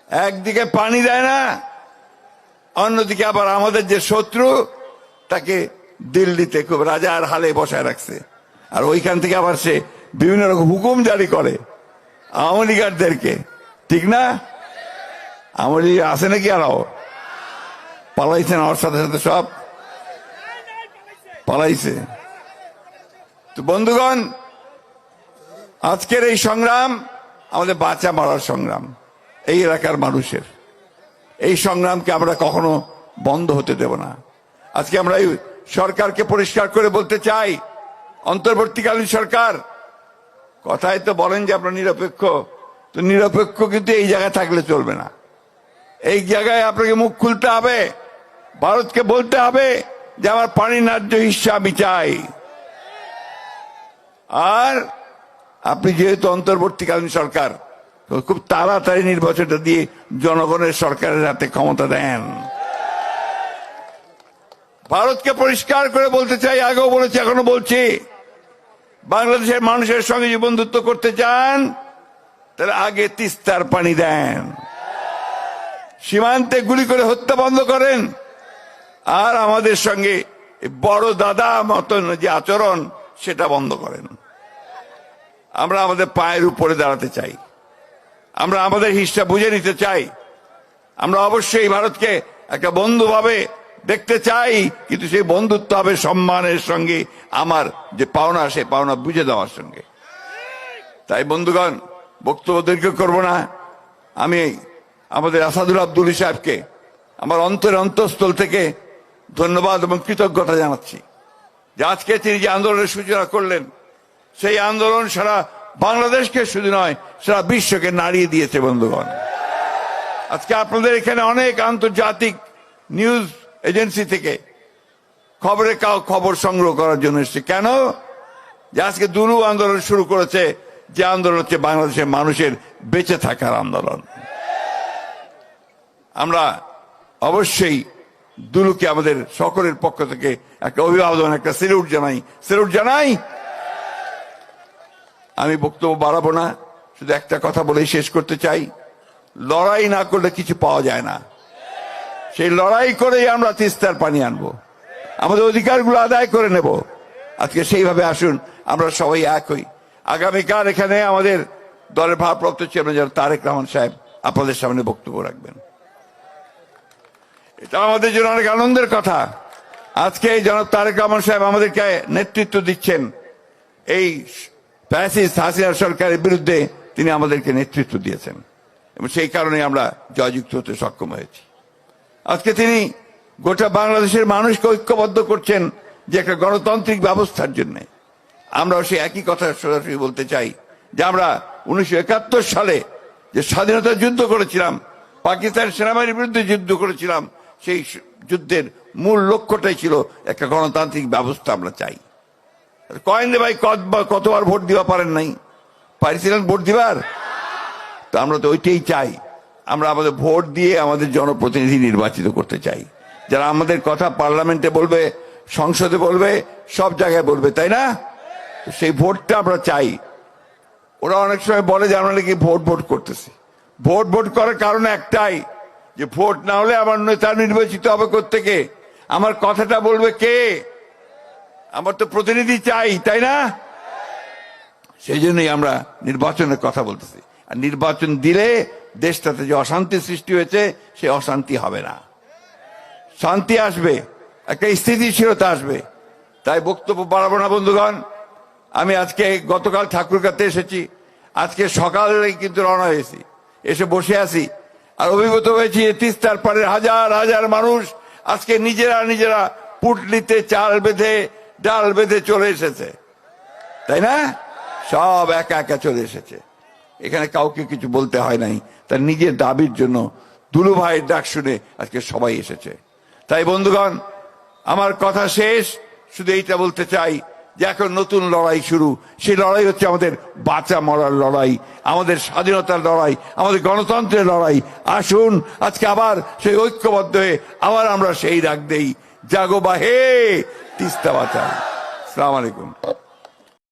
একদিকে পানি দেয় না, অন্যদিকে আবার আমাদের যে শত্রু তাকে দিল্লিতে খুব রাজার হালে বসায় রাখছে। আর ওইখান থেকে আবার সে বিভিন্ন রকম হুকুম জারি করে আওয়ামী লীগারদেরকে, ঠিক না? আওয়ামী লীগ আছে নাকি? আরো পালাইছেন, আমার সাথে সাথে সব পালাইছে। তো বন্ধুগণ, আজকের এই সংগ্রাম আমাদের বাঁচা মারার সংগ্রাম, এই এলাকার মানুষের। এই সংগ্রামকে আমরা কখনো বন্ধ হতে দেব না। আজকে আমরা এই সরকারকে পরিষ্কার করে বলতে চাই, অন্তর্বর্তীকালীন সরকার, কথায় তো বলেন যে আপনারা নিরপেক্ষ, তো নিরপেক্ষ কিন্তু এই জায়গায় থাকলে চলবে না। এই জায়গায় আপনাকে মুখ খুলতে হবে, ভারতকে বলতে হবে যে আমার পানি ন্যায্য হিস্সা আমি চাই। আর আপনি যেহেতু অন্তর্বর্তীকালীন সরকার, খুব তাড়াতাড়ি নির্বাচনটা দিয়ে জনগণের সরকারের হাতে ক্ষমতা দেন। ভারতকে পরিষ্কার করে বলতে চাই, আগেও বলেছি এখনো বলছি, বাংলাদেশের মানুষের সঙ্গে যে বন্ধুত্ব করতে চান তাহলে আগে তিস্তার পানি দেন, সীমান্তে গুলি করে হত্যা বন্ধ করেন, আর আমাদের সঙ্গে বড় দাদা মতন যে আচরণ সেটা বন্ধ করেন। আমরা আমাদের পায়ের উপরে দাঁড়াতে চাই, আমরা আমাদের হিস্সা বুঝে নিতে চাই। আমরা অবশ্যই ভারতকে একটা বন্ধু ভাবে দেখতে চাই, কিন্তু সেই বন্ধুত্ব হবে সম্মানের সঙ্গে, আমার যে পাওনা সে পাওনা বুঝে দেওয়ার সঙ্গে। তাই বন্ধুগণ, বক্তব্য দীর্ঘ করব না। আমি আমাদের আসাদুল আব্দুল সাহেবকে আমার অন্তঃস্থল থেকে ধন্যবাদ এবং কৃতজ্ঞতা জানাচ্ছি যে আজকে তিনি যে আন্দোলনের সূচনা করলেন, সেই আন্দোলন সারা বাংলাদেশকে শুধু নয় সারা বিশ্বকে নাড়িয়ে দিয়েছে। বন্ধুগণ, আজকে আপনাদের এখানে অনেক আন্তর্জাতিক নিউজ এজেন্সি থেকে খবর সংগ্রহ করার জন্য এসেছে। কেন? যে আজকে দুলু আন্দোলন শুরু করেছে, যে আন্দোলন হচ্ছে বাংলাদেশের মানুষের বেঁচে থাকার আন্দোলন। আমরা অবশ্যই দুলুকে আমাদের সকলের পক্ষ থেকে একটা অভিবাদন, একটা স্যালুট জানাই। আমি বক্তব্য বাড়াবো না, শুধু একটা কথা বলেই শেষ করতে চাই, লড়াই না করলে কিছু পাওয়া যায় না। সেই লড়াই করেই আমরা তিস্তার পানি আনবো, আমাদের অধিকারগুলো আদায় করে নেব। আজকে সেইভাবে আসুন আমরা সবাই এক হই। আগামীকাল এখানে আমাদের দলের ভারপ্রাপ্ত চেয়ারম্যান তারেক রহমান সাহেব আপনাদের সামনে বক্তব্য রাখবেন। এটা আমাদের জন্য অনেক আনন্দের কথা। আজকে জনাব তারেক রহমান সাহেব আমাদেরকে নেতৃত্ব দিচ্ছেন। এই ফ্যাসিস্ট হাসিনা সরকারের বিরুদ্ধে তিনি আমাদেরকে নেতৃত্ব দিয়েছেন এবং সেই কারণে আমরা জয়যুক্ত হতে সক্ষম হয়েছি। আজকে তিনি গোটা বাংলাদেশের মানুষকে ঐক্যবদ্ধ করছেন যে একটা গণতান্ত্রিক ব্যবস্থার জন্য। আমরাও সেই একই কথা সরাসরি বলতে চাই যে আমরা 1971 সালে যে স্বাধীনতা যুদ্ধ করেছিলাম, পাকিস্তান সেনাবাহিনীর বিরুদ্ধে যুদ্ধ করেছিলাম, সেই যুদ্ধের মূল লক্ষ্যটাই ছিল একটা গণতান্ত্রিক ব্যবস্থা আমরা চাই। কয়েন ভাই কতবার ভোট দিবা পারেন নাই? পারিছিলেন ভোট দিবার? তো আমরা তো ওইটাই চাই। আমরা আমাদের ভোট দিয়ে আমাদের জনপ্রতিনিধি নির্বাচিত করতে চাই, যারা আমাদের কথা পার্লামেন্টে বলবে, সংসদে বলবে, সব জায়গায় বলবে, তাই না? সেই ভোটটা আমরা চাই। ওরা অনেক সময় বলে যে আমরা নাকি ভোট করতেছি। ভোট করার কারণ একটাই, যে ভোট না হলে আমার নেতা নির্বাচিত হবে কোত্থেকে? আমার কথাটা বলবে কে? আমার তো প্রতিনিধি চাই, তাই না? সেই জন্যই আমরা নির্বাচনের কথা বলতেছি। আর নির্বাচন দিলে দেশটাতে যে অশান্তি সৃষ্টি হয়েছে সে অশান্তি হবে না, শান্তি আসবে, একটা স্থিতিশীলতা আসবে। তাই বক্তব্য বাড়াবো না বন্ধুগণ। আমি আজকে গতকাল ঠাকুরগাঁতে এসেছি, আজকে সকালে কিন্তু রওনা হয়েছি, এসে বসে আছি আর অভিভূত হয়েছি তিস্তার পাড়ের হাজার হাজার মানুষ আজকে নিজেরা পুটলিতে ডাল বেঁধে চলে এসেছে, তাই না? সব একা একা চলে এসেছে, এখানে কাউকে কিছু বলতে হয় নাই। তার নিজের দাবির জন্য দুলু ভাইয়ের ডাক শুনে আজকে সবাই এসেছে। তাই বন্ধুগণ, আমার কথা শেষ, শুধু এইটা বলতে চাই যে এখন নতুন লড়াই শুরু। সেই লড়াই হচ্ছে আমাদের বাঁচা মরার লড়াই, আমাদের স্বাধীনতার লড়াই, আমাদের গণতন্ত্রের লড়াই। আসুন আজকে আবার সেই ঐক্যবদ্ধ হয়ে আবার আমরা সেই ডাক দেই, জাগো বাহে তিস্তা বাঁচাও। আসসালামু আলাইকুম।